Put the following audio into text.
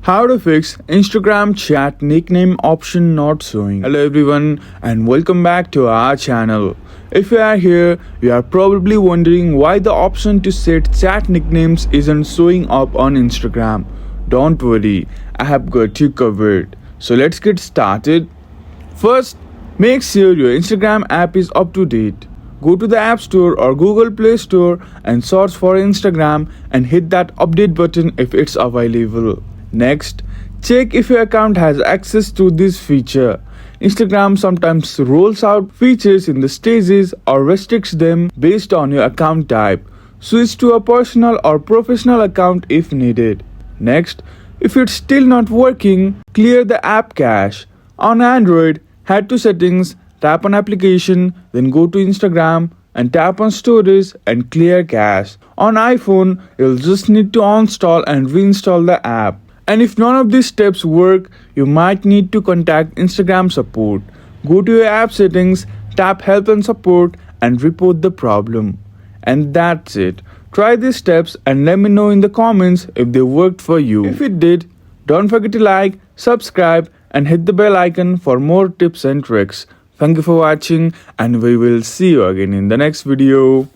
How to fix Instagram chat nickname option not showing. Hello everyone and welcome back to our channel. If you are here, you are probably wondering why the option to set chat nicknames isn't showing up on Instagram. Don't worry, I have got you covered. So let's get started. First, make sure your Instagram app is up to date. Go to the App Store or Google Play Store and search for Instagram and hit that update button if it's available. Next, check if your account has access to this feature. Instagram sometimes rolls out features in the stages or restricts them based on your account type. Switch to a personal or professional account if needed. Next, if it's still not working, clear the app cache. On Android, head to Settings, tap on Application, then go to Instagram and tap on Storage and clear cache. On iPhone, you'll just need to uninstall and reinstall the app. And if none of these steps work, you might need to contact Instagram support. Go to your app settings, tap Help and Support and report the problem. And that's it. Try these steps and let me know in the comments if they worked for you. If it did, don't forget to like, subscribe and hit the bell icon for more tips and tricks. Thank you for watching and we will see you again in the next video.